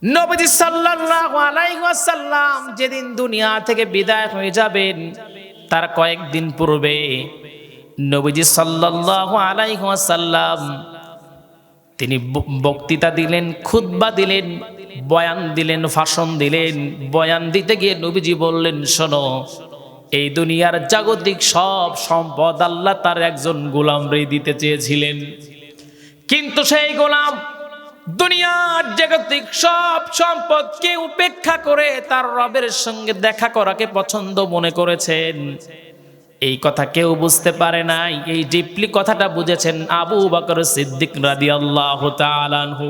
নবীজি সাল্লাল্লাহু আলাইহি ওয়াসাল্লাম যেদিন দুনিয়া থেকে বিদায় হয়ে যাবেন তার কয়েকদিন পূর্বে নবীজি সাল্লাল্লাহু আলাইহি ওয়াসাল্লাম তিনি বক্তৃতা দিলেন, খুতবা দিলেন, বয়ান দিলেন, ভাষণ দিলেন। বয়ান দিতে গিয়ে নবীজি বললেন, শোনো, এই দুনিয়ার জাগতিক সব সম্পদ আল্লাহ তার একজন গোলামরে দিতে চেয়েছিলেন, কিন্তু সেই গোলাম দুনিয়ার জাগতিক সব সম্পদকে উপেক্ষা করে তার রবের সঙ্গে দেখা করাকে পছন্দ মনে করেছেন। এই কথা কেউ বুঝতে পারে নাই। এই ডিপলি কথাটা বুঝেছেন আবু বকর সিদ্দিক রাদিয়াল্লাহু তাআলা আনহু।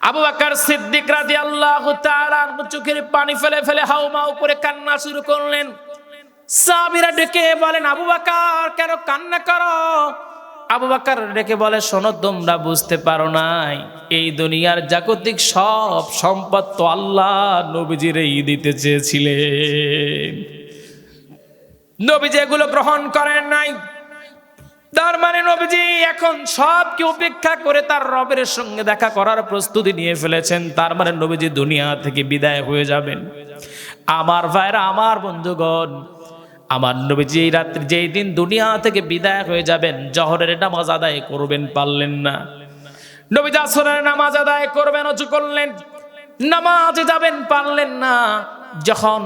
আবু বকর সিদ্দিক রাদিয়াল্লাহু তাআলা আনহু চোখের পানি ফেলে ফেলে হাউমাউ করে কান্না শুরু করলেন। সাহাবীরা ডেকে বলেন, আবু বকর কেন কান্না করো? আবু বকর ডেকে বলে, শোনো, তোমরা বুঝতে পারো নাই, এই দুনিয়ার জাগতিক সব সম্পদ তো আল্লাহ নবীজিরই দিতে চেয়েছিলেন। নবীজি এগুলো গ্রহণ করেন নাই। তার মানে নবীজি এখন সবকে উপেক্ষা করে তার রবের সঙ্গে দেখা করার প্রস্তুতি নিয়ে ফেলেছেন। তার মানে নবীজি দুনিয়া থেকে বিদায় হয়ে যাবেন। আমার ভাইরা, আমার বন্ধুগণ, আমার নবীজি এই রাত্রি যেই দিন দুনিয়া থেকে বিদায় হয়ে যাবেন, জহরের নামাজ আদায় করবেন, পারলেন না। নবীজি আসরের নামাজ আদায় করবেন, ওযু করলেন, নামাজে যাবেন, পারলেন না। যখন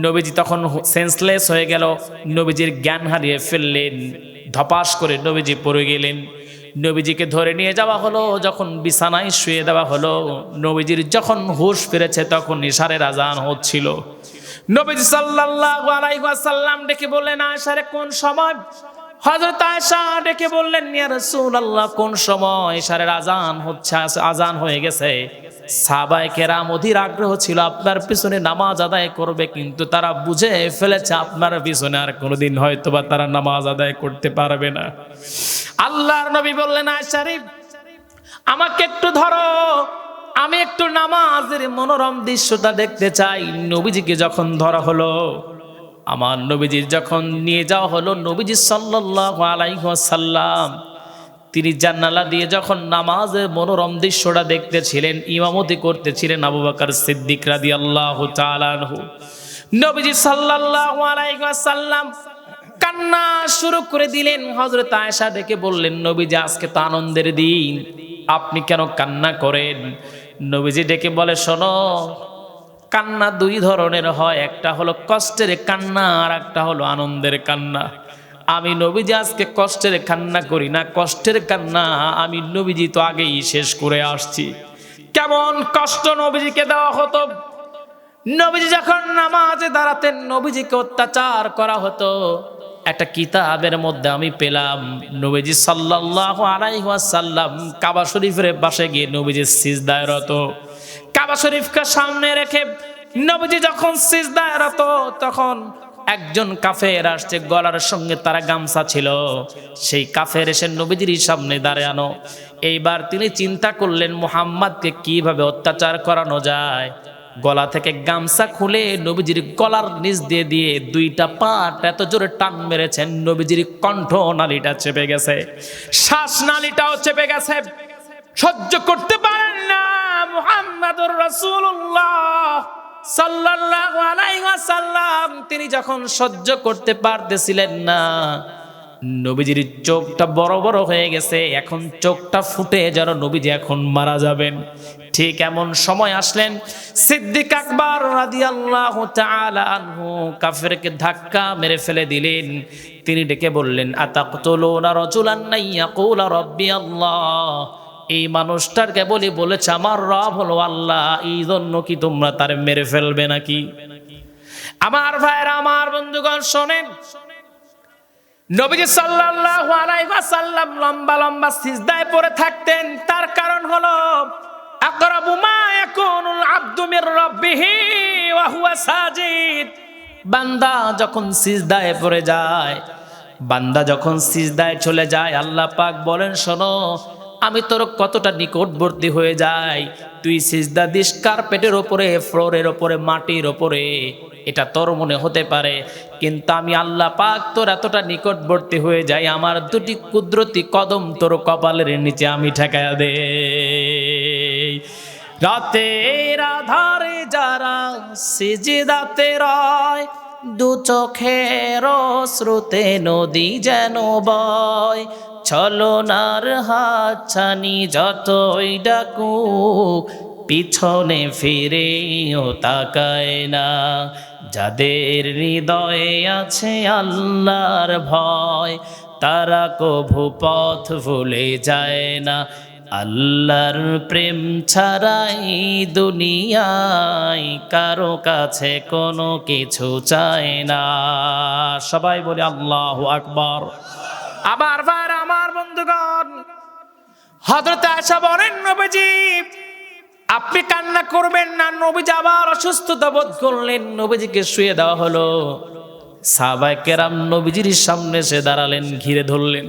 নবীজি তখন সেন্সলেস হয়ে গেল, নবীজির জ্ঞান হারিয়ে ফেললেন, ধপাস করে নবীজি পড়ে গেলেন। নবীজিকে ধরে নিয়ে যাওয়া হলো, যখন বিছানায় শুয়ে দেওয়া হলো, নবীজির যখন হুঁশ ফিরেছে তখন ইশারের আজান হচ্ছিল। নবীজি সাল্লাল্লাহু আলাইহি ওয়াসাল্লাম ডেকে বললেন, আয়েশা রে, কোন সময়? হযরত আয়েশা ডেকে বললেন, ইয়া রাসূলুল্লাহ, কোন সময়? ইশারের আজান হচ্ছে, আজান হয়ে গেছে। সাহাবায়ে কেরাম অধীর আগ্রহ ছিল আপনার পিছনে নামাজ আদায় করবে, কিন্তু তারা বুঝে ফেলেছে আপনার পিছনে আর কোনোদিন হয়তোবা তারা নামাজ আদায় করতে পারবে না। আল্লাহর নবী বললেন, আয়েশা রে, আমাকে একটু ধরো, আমি একটু নামাজের মনোরম দৃশ্যটা দেখতে চাই। নবীজিকে যখন ধরা হলো, আমার নবীজির যখন নিয়ে যাওয়া হলো, নবীজি সাল্লাল্লাহু আলাইহি ওয়াসাল্লাম তিনি জানালা দিয়ে যখন নামাজের মনোরম দৃশ্যটা দেখতেছিলেন, ইমামতি করতেছিলেন আবু বকর সিদ্দিক রাদিয়াল্লাহু তাআলা আনহু। নবীজি সাল্লাল্লাহু আলাইহি ওয়াসাল্লাম কান্না শুরু করে দিলেন। হযরত আয়েশা ডেকে বললেন, নবীজি, আজকে তো আনন্দের দিন, আপনি কেন কান্না করেন? নবীজি ডেকে বলে, শোনো, কান্না দুই ধরনের হয়, একটা হলো কষ্টের কান্না আর একটা হলো আনন্দের কান্না। আমি নবীজি আজকে কষ্টের কান্না করি না, কষ্টের কান্না আমি নবীজি তো আগেই শেষ করে আসছি। কেমন কষ্ট নবীজিকে দেওয়া হতো! নবীজি যখন নামাজে দাঁড়াতেন, নবীজিকে অত্যাচার করা হতো। একটা কিতাবের মধ্যে আমি পেলাম, নবীজি সাল্লাল্লাহু আলাইহি ওয়াসাল্লাম কাবা শরীফের পাশে গিয়ে নবীজি সিজদায় রত। কাবা শরীফকে সামনে রেখে নবীজি যখন সিজদায় রত, তখন একজন কাফের আসছে, গলার সঙ্গে তারা গামছা ছিল। সেই কাফের এসে নবীজির সামনে দাঁড়ানো। এইবার তিনি চিন্তা করলেন, মুহাম্মদকে কিভাবে অত্যাচার করানো যায়। গলা থেকে গামছা খুলে নবীজির গলার নিচ দিয়ে দিয়ে দুইটা পাট এত জোরে টান মেরেছেন, নবীজির কণ্ঠ নালীটা চেপে গেছে, শ্বাস নালীটাও চেপে গেছে। সহ্য করতে পারেন না মুহাম্মাদুর রাসূলুল্লাহ সাল্লাল্লাহু আলাইহি ওয়াসাল্লাম, তিনি যখন সহ্য করতে পারতেছিলেন না, নবীজির চোখটা বড় বড় হয়ে গেছে, এখন চোখটা ফুটে যেন নবীজি এখন মারা যাবেন। ঠিক এমন সময় আসলেন সিদ্দিক আকবর রাদিয়াল্লাহু তাআলা আনহু, কাফেরকে ধাক্কা মেরে ফেলে দিলেন। তিনি ডেকে বললেন, আতাকতুলুনা রাজুলান ইয়াকুলা রাব্বি আল্লাহ, এই মানুষটার কেবলই বলেছে আমার রব হলো আল্লাহ, এই জন্য কি তোমরা তার মেরে ফেলবে নাকি? আমার ভাইরা, আমার বন্ধুগণ, শোনেন, নবীজি সাল্লাল্লাহু আলাইহি ওয়াসাল্লাম লম্বা লম্বা সিজদায় পড়ে থাকতেন। তার কারণ হলো, আকরাবু মা ইয়াকুনুল আবদু মির রাব্বিহি ওয়া হুয়া সাজিদ, বান্দা যখন সিজদায় পড়ে যায়, বান্দা যখন সিজদায় চলে যায়, আল্লাহ পাক বলেন, শোনো, আমি তোর কতটা নিকটবর্তী হয়ে যাই। তুই সিজদা দিস কার্পেটের ওপরে, ফ্লোরের ওপরে, মাটির ওপরে, এটা তোর মনে হতে পারে, কিন্তু আমি আল্লাহ পাক তোর এতটা নিকটবর্তী হয়ে যাই, আমার দুটি কুদরতি কদম তোর কপালের নিচে আমি ঠেকায়া দেই। রাতের আধারে যারা সিজদাতে রয়, দু চোখের শ্রুতে নদী যেন বয়, ছলনার হাতছানি যতই ডাকুক পিছনে ফিরেও তাকায় না। যাদের হৃদয়ে আছে আল্লাহর ভয়, তারা কভু পথ ভুলে যায় না। আল্লাহর প্রেম ছাড়াই দুনিয়ায় কারো কাছে কোনো কিছু চায় না। সবাই বলে আল্লাহু আকবার। আবার ভাই আমার বন্ধুগণ, হযরত আয়েশা বলেন, নবীজি আপনি কান্না করবেন না। নবীজি আবার অসুস্থতা বোধ করলেন, নবীজিকে শুয়ে দেওয়া হলো। সাহাবায়ে কেরাম নবীজির সামনে এসে দাঁড়ালেন, ঘিরে ধরলেন।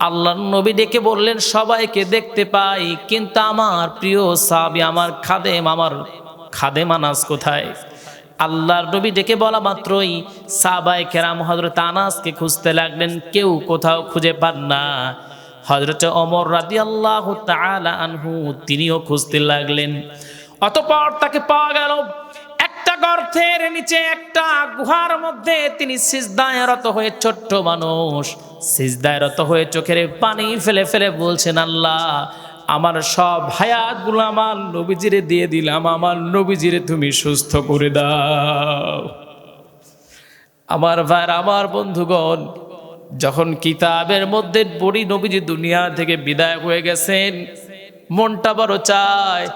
আল্লাহর নবী ডেকে বললেন, সবাইকে দেখতে পাই, কিন্তু আমার প্রিয় সাহাবী, আমার খাদেম আনাস কোথায়? আল্লাহর নবী ডেকে বলা মাত্রই সাহাবায়ে কেরাম হযরত আনাসকে খুঁজতে লাগলেন, কেউ কোথাও খুঁজে পান না। হযরত ওমর রাদিয়াল্লাহু তাআলা আনহু তিনিও খুঁজতে লাগলেন। অতঃপর তাকে পাওয়া গেল একটা গর্তের নিচে, একটা গুহার মধ্যে। তিনি সিজদায় রত হয়ে, ছোট্ট মানুষ সিজদায় রত হয়ে চোখের পানি ফেলে ফেলে বলছেন, আল্লাহ আমার সব হায়াতগুলো আমার নবীজিরে দিয়ে দিলাম, আমার নবীজিরে তুমি সুস্থ করে দাও। আমার ভাই, আমার বন্ধুগণ, যখন কিতাবের মধ্যে পড়ি নবীজি দুনিয়া থেকে বিদায় হয়ে গেছেন, মনটা বড় চায়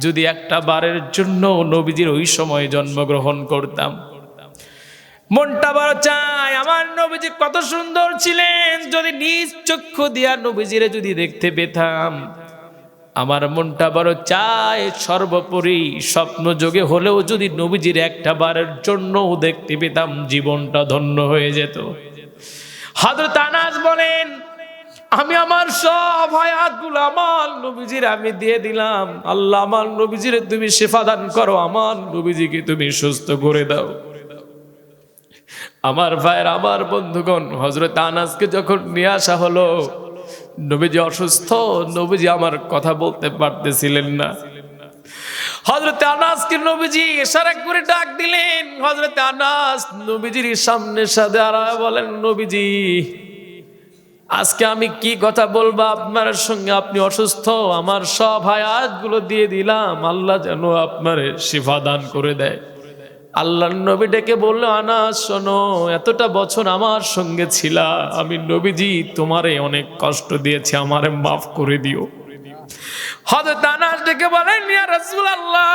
যদি একটা বারের জন্য নবীজির ওই সময় জন্মগ্রহণ করতাম। মনটা বড় চায় আমার নবীজি কত সুন্দর ছিলেন, যদি নিজ চক্ষু দিয়া নবীজিরে যদি দেখতে পেতাম। আমার মনটা বড় চায় সর্বোপরি স্বপ্ন যোগে হলেও যদি নবীজির একটা বারের জন্য দেখতে পেতাম, জীবনটা ধন্য হয়ে যেত। হযরত আনাস বলেন, আমি আমার সব হায়াতগুলো আমার নবীজির আমি দিয়ে দিলাম। আল্লাহ আমার নবীজিরে তুমি শিফা দান করো, আমার নবীজিকে তুমি সুস্থ করে দাও। আমার ভাইয়ের, আমার বন্ধুগণ, হযরত আনাসকে যখন নিয়ে আসা হলো, নবীজি অসুস্থ, নবীজি আমার কথা বলতে পারতেছিলেন না। হযরত আনাসকে নবীজি ইশারা করে ডাক দিলেন। হযরত আনাস নবীজির সামনে সাথে দাঁড়ায় বলেন, নবীজি আজকে আমি কি কথা বলবো আপনার সঙ্গে? আপনি অসুস্থ, আমার সব হায়াতগুলো দিয়ে দিলাম, আল্লাহ যেন আপনার শিফা দান করে দেয়। আল্লাহর নবী ডেকে বলল, আনাস শোনো, এতটা বছর আমার সঙ্গে ছিলা, আমি নবীজি তোমারে অনেক কষ্ট দিয়েছি, আমারে মাফ করে দিও। হযরত আনাস ডেকে বলেন, ইয়া রাসূলুল্লাহ,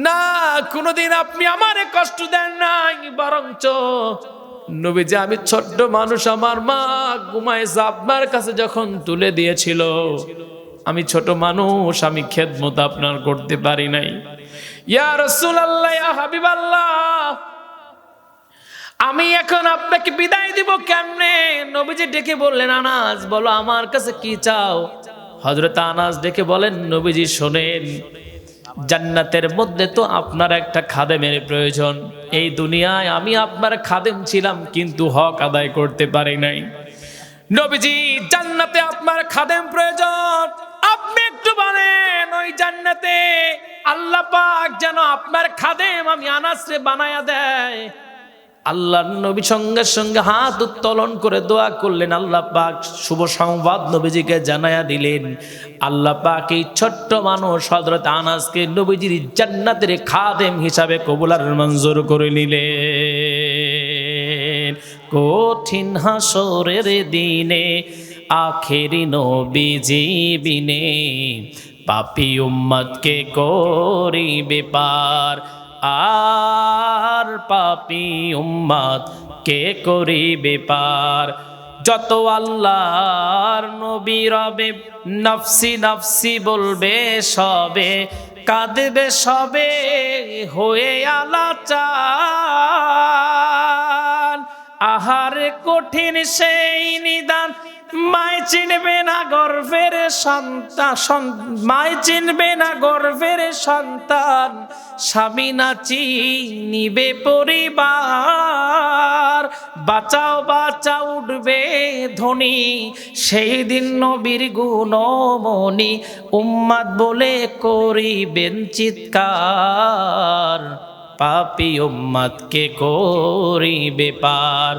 না, কোনোদিন আপনি আমারে কষ্ট দেন নাই, বরঞ্চ নবীজি আমি ছোট্ট মানুষ, আমার মা ঘুমাইছে, আপনার কাছে যখন তুলে দিয়েছিল, আমি ছোট মানুষ, আমি খেদমত আপনার করতে পারি নাই। ইয়া রাসূলুল্লাহ, ইয়া হাবিবাল্লাহ, আমি এখন আপনাকে বিদায় দিব কেমনে? নবীজি ডেকে বললেন, আনাস বলো আমার কাছে কি চাও? হযরত আনাস ডেকে বলেন, নবীজি শোনেন, জান্নাতের মধ্যে তো আপনার একটা খাদেমের প্রয়োজন। এই দুনিয়ায় আমি আপনার খাদেম ছিলাম, কিন্তু হক আদায় করতে পারি নাই। নবীজি জান্নাতে আপনার খাদেম প্রয়োজন, আপনি একটু বলেন ওই জান্নাতে আল্লাহ পাক যেন আপনার খাদেম আমি আনাসরে বানায়া দেয়। আল্লাহর নবী সঙ্গে সঙ্গে হাত উত্তোলন করে দোয়া করলেন। আল্লাহ পাক শুভ সংবাদ নবীজিকে জানায়া দিলেন। আল্লাহ পাক এই ছোট্ট মানুষ হযরত আনাসকে নবীজির জান্নাতের খাদেম হিসাবে কবুল আর মঞ্জুর করে নিলেন। কঠিন হাসরের দিনে আখেরি নবীজি বিনে পাপী উম্মতকে করিবে পার, আর পাপী উম্মত কে করিবে পার। যত আল্লাহর নবী রবে নফসি নফসি বলবে সবে, কাঁদবে সবে হয়ে আলাচান। আহারে কঠিন সেই নিদান মায় চিনবে না গর্ভের সন্তান, মায় চিনবে না গর্ভের সন্তান, স্বামী না চিনিবে পরিবার। বাঁচাও বাঁচাও উঠবে ধ্বনি, সেই দিন নবীর গুণমণি উম্মাদ বলে করিবেন চিৎকার। পাপী উম্মাদকে করিবে পার,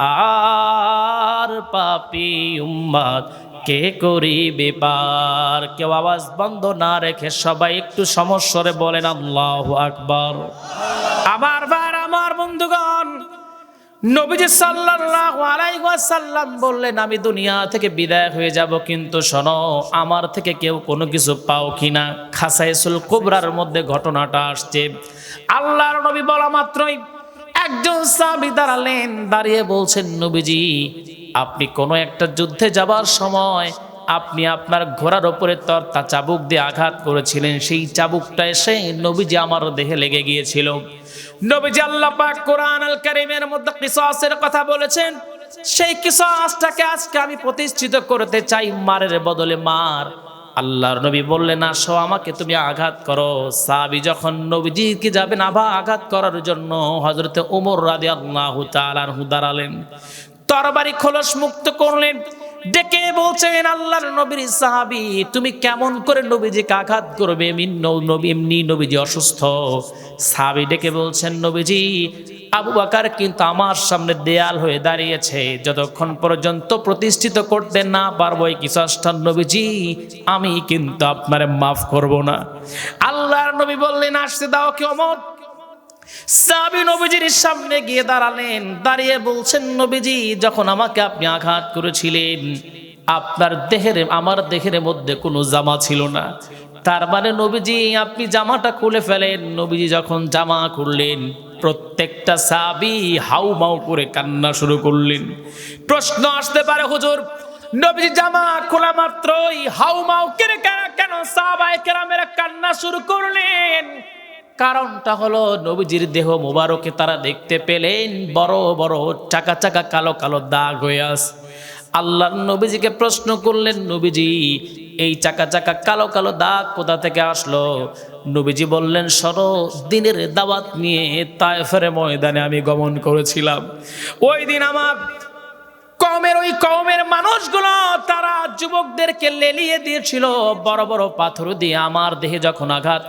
আর পাপী উম্মাদ কে করিবে পার। কেউ আওয়াজ বন্ধ না রেখে সবাই একটু সমস্বরে বলেন আল্লাহু আকবার। আমার ভাই আমার বন্ধুগণ, নবীজি সাল্লাল্লাহু আলাইহি ওয়াসাল্লাম বললেন আমি দুনিয়া থেকে বিদায় হয়ে যাব, কিন্তু শোনো আমার থেকে কেউ কোনো কিছু পাও কিনা। খাসাইসুল কুবরার মধ্যে ঘটনাটা আসছে। আল্লাহর নবী বলা মাত্রই একজন সাহাবী দাঁড়ালেন, দাঁড়িয়ে বলছেন নবীজি আপনি কোনো একটা যুদ্ধে যাবার সময় আপনি আপনার ঘোড়ার উপরে তরতা চাবুক দিয়ে আঘাত করেছিলেন, সেই চাবুকটা এসে নবীজি আমার দেহে লেগে গিয়েছিল। নবীজি আল্লাহ পাক কোরআন আল কারীমের মধ্যে কিসাসের কথা বলেছেন, সেই কিসাসটাকে আজকে আমি প্রতিষ্ঠিত করতে চাই, মারের বদলে মার। আল্লাহর নবী বললেন আসো আমাকে তুমি আঘাত করো। সাহাবী যখন নবীজিকে যাবেন আবার আঘাত করার জন্য হযরতে ওমর রাদিয়াল্লাহু তাআলা আনহু দাঁড়ালেন, তরবারি খোলস মুক্ত করলেন, ডেকে বলছেন আল্লাহর নবীর সাহাবী তুমি কেমন করে নবীজিকে আঘাত করবে, এমনি নবীজি অসুস্থ। সাহাবী ডেকে বলছেন নবীজি আবু বকর কিন্তু আমার সামনে দেয়াল হয়ে দাঁড়িয়েছে, যতক্ষণ পর্যন্ত প্রতিষ্ঠিত করতে না পারবো এই কিসাসটা নবীজি আমি কিন্তু আপনারে মাফ করব না। আল্লাহর নবী বললেন আসতে দাও কে ওমর। সাহাবী নবীজির সামনে গিয়ে দাঁড়ালেন, দাঁড়িয়ে বলছেন নবীজি যখন আমাকে আপনি আঘাত করেছিলেন আপনার দেহের আমার দেহের মধ্যে কোনো জামা ছিল না, তার মানে নবীজি আপনি জামাটা খুলে ফেলেন। নবীজি যখন জামা খুললেন প্রত্যেকটা সাহাবী হাউমাউ করে কান্না শুরু করলেন। প্রশ্ন আসতে পারে হুজুর নবীজি জামা খোলা মাত্রই হাউমাউ করে কেন সাহাবায়ে কেরামেরা কান্না শুরু করলেন? কারণটা হলো নবীজির দেহ মোবারকে তারা দেখতে পেলেন বড় বড় চাকা চাকা কালো কালো দাগ হয়ে আছে। আল্লাহ নবীজিকে প্রশ্ন করলেন নবীজি এই চাকা চাকা কালো কালো দাগ কোথা থেকে আসলো? নবীজি বললেন শোনো দিনের দাওয়াত নিয়ে তায়েফের ময়দানে আমি গমন করেছিলাম, ওই দিন আমার কওমের মানুষগুলো তারা যুবকদেরকে লেলিয়ে দিয়েছিল, বড় বড় পাথর দিয়ে আমার দেহে যখন আঘাত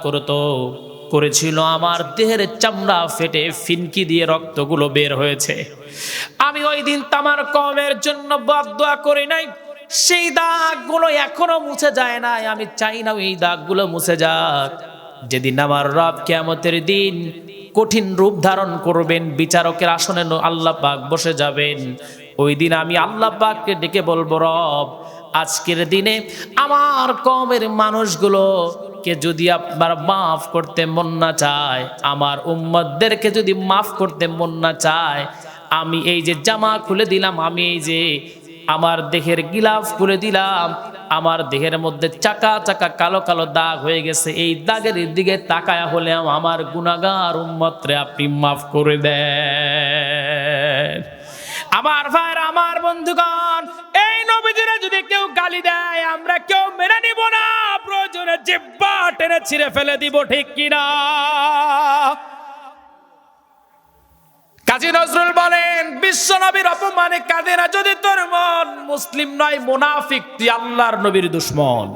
করেছিল আমার দেহের চামড়া ফেটে ফিনকি দিয়ে রক্তগুলো বের হয়েছে। আমি ওই দিন তামার কওমের জন্য বদদুয়া করি নাই, সেই দাগগুলো এখনো মুছে যায় নাই। আমি চাই না এই দাগগুলো মুছে যাক। যেদিন আমার রব কিয়ামতের দিন কঠিন রূপ ধারণ করবেন, বিচারকের আসনে আল্লাহ পাক বসে যাবেন, ওই দিন আমি আল্লাহ পাককে ডেকে বলবো রব আজকের দিনে আমার কওমের মানুষগুলোকে যদি আপনার মাফ করতে মন না চায়, আমার উম্মতদেরকে যদি মাফ করতে মন না চায়, আমি এই যে জামা খুলে দিলাম, আমি এই যে আমার দেহের গিলাফ খুলে দিলাম, আমার দেহের মধ্যে চাকা চাকা কালো কালো দাগ হয়ে গেছে, এই দাগের দিকে তাকায়া হলে আমার গুনাহগার উম্মতরে আপনি মাফ করে দেন। আমার ভাইরা আমার বন্ধুগণ, এই নবীজিরা যদি কেউ গালি দেয় আমরা কেউ মেনে নিব না, প্রয়োজনে জিহ্বা টেনে ছিঁড়ে ফেলে দিব, ঠিক কিনা? কাজী নজরুল বলেন বিশ্ব নবীর অপমানে কাঁদে না যদি তোর মন, মুসলিম নয় মুনাফিক তুই আল্লাহর নবীর দুশমন।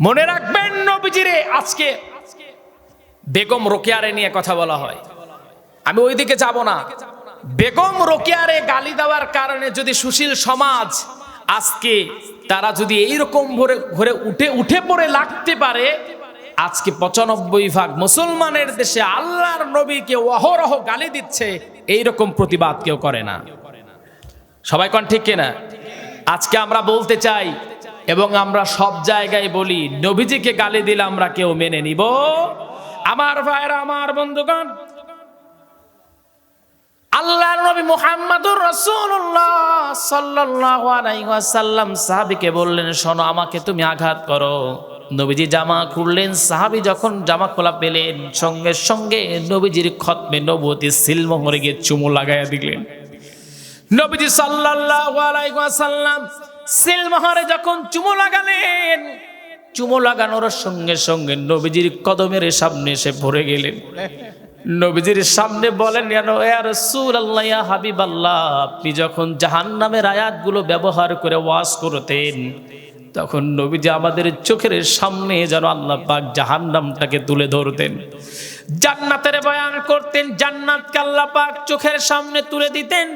মনে রাখবেন নবীজিরে আজকে বেগম রোকেয়ারে নিয়ে কথা বলা হয়, আমি ওইদিকে যাব না। বেগম রোকেয়ারে গালি দেওয়ার কারণে যদি সুশীল সমাজ আজকে তারা যদি এইরকম ঘরে উঠে পড়ে লাগতে পারে, আজকে 95% মুসলমানের দেশে আল্লাহর নবীকে অহরহ গালি দিচ্ছে, এইরকম প্রতিবাদ কেউ করে না। সবাই কোন ঠিক কিনা? আজকে আমরা বলতে চাই এবং আমরা সব জায়গায় বলি নবীজিকে গালি দিলে আমরা কেউ মেনে নিব? আমার ভাইরা আমার বন্ধুগণ, আল্লাহর নবী মুহাম্মদুর রাসূলুল্লাহ সাল্লাল্লাহু আলাইহি ওয়াসাল্লাম সাহাবীকে বললেন শোনো আমাকে তুমি আঘাত করো। নবীজি জামা খুললেন, সাহাবী যখন জামা খোলা পেলেন সঙ্গে সঙ্গে নবীজির খতমে নবুয়তি সিলমোহরে গিয়ে চুমু লাগাইয়া দিলেন। নবীজি সাল্লাল্লাহু আলাইহি ওয়াসাল্লাম সিলমোহরে যখন চুমু লাগালেন, চুমু লাগানোর সঙ্গে সঙ্গে নবীজির কদমের সামনে এসে পড়ে গেলেন। নবীজির সামনে বলেন, ইয়া রাসূলুল্লাহ, ইয়া হাবিবাল্লাহ, আপনি যখন জাহান্নামের আয়াতগুলো ব্যবহার করে ওয়াজ করতেন, তখন নবীজি আমাদের চোখের সামনে যেন আল্লাহ পাক জাহান্নামটাকে তুলে ধরতেন, জান্নাতের বয়ান করতেন, জান্নাতকে আল্লাহ পাক চোখের সামনে তুলে দিতেন।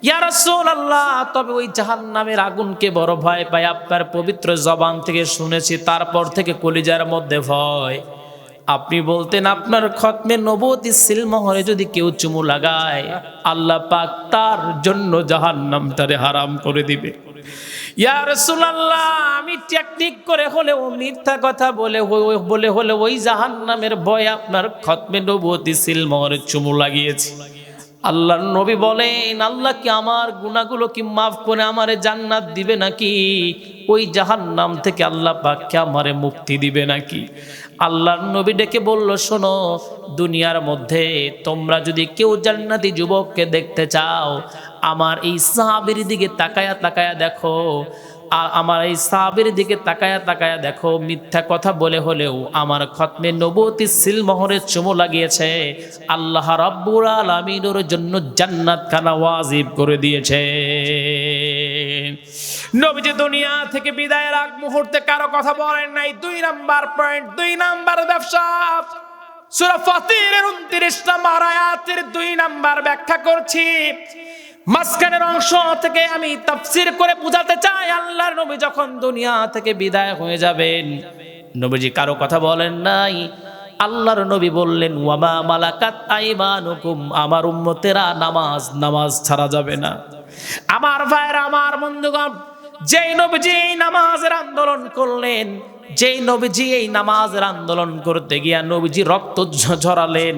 ইয়া রাসূলুল্লাহ, তবে ওই জাহান্নামের আগুনকে বড় ভয় পাই, আপনার পবিত্র জবান থেকে শুনেছি, তারপর থেকে কলিজার মধ্যে ভয়। আপনি বলতেন আপনার খতমে নবুয়তি সিলমোহরে যদি কেউ চুমু লাগায়, আল্লাহ পাক তার জন্য জাহান্নামটারে হারাম করে দিবে। ইয়া রাসূলুল্লাহ, আমি টেকনিক করে হলেও, মিথ্যা কথা বলে হলে ওই জাহান্নামের ভয় আপনার খতমে নবুয়তি সিলমোহরে চুমু লাগিয়েছি। আল্লাহর নবী বলেন, আল্লাহ কি আমার গুনাহগুলো কি মাফ করে আমারে জান্নাত দিবে নাকি? ওই জাহান্নাম থেকে আল্লাহ পাক কি আমারে মুক্তি দিবে নাকি? আল্লাহর নবী ডেকে বলল, শোনো, দুনিয়ার মধ্যে তোমরা যদি কেউ জান্নাতি যুবককে দেখতে চাও, আমার এই সাহাবীর দিকে তাকায়া তাকায়া দেখো, আমার এই সাহাবীর দিকে তাকায়া তাকায়া দেখো, মিথ্যা কথা বলে হলেও আমার খতমে নবুয়তি সিলমোহরে চুমু লাগিয়েছে, আল্লাহ রাব্বুল আলামিনের জন্য জান্নাত খানা ওয়াজিব করে দিয়েছে। নবীজি দুনিয়া থেকে বিদায়ের আগ মুহূর্তে কারো কথা বলেন নাই। 2 নাম্বার পয়েন্ট, 2 নাম্বার ব্যবসা। সূরা ফাতিরের 29 নম্বর আয়াতের 2 নাম্বার ব্যাখ্যা করছি। মাঝখানের অংশ থেকে আমি তাফসীর করে বুঝাতে চাই, আল্লাহর নবী যখন দুনিয়া থেকে বিদায় হয়ে যাবেন, নবীজি কারো কথা বলেন নাই। আল্লাহর নবী বললেন, ওয়ামা মালাকাত আইমানুকুম, আমার উম্মতেরা নামাজ ছাড়া যাবে না। আমার ভাইরা, আমার বন্ধুগণ, যেই নবীজি এই নামাজের আন্দোলন করলেন, যেই নবীজি এই নামাজের আন্দোলন করতে গিয়া নবীজি রক্ত ঝরালেন,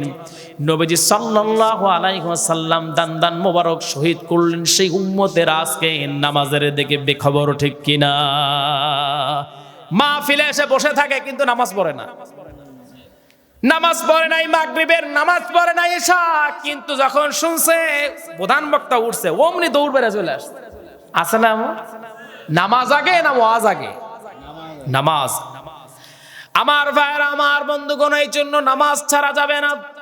নবীজি সাল্লাল্লাহু আলাইহি ওয়াসাল্লাম দান মোবারক শহীদ করলেন, সেই উম্মতের আজকে নামাজের দিকে বেখবর, ঠিক কিনা? মাহফিলে এসে বসে থাকে কিন্তু নামাজ পড়ে না, নামাজ পড়ে নাই মাগরিবের, নামাজ পড়ে নাই এশা, কিন্তু যখন শুনছে প্রধান বক্তা উঠছে অমনি দৌড় বেড়ে চলে আসছে। আছে না? নামাজ আগে না ওয়াজ আগে? নামাজ। আমার ভাইরা, আমার বন্ধুগণ, এই জন্য নামাজ ছাড়া যাবে না।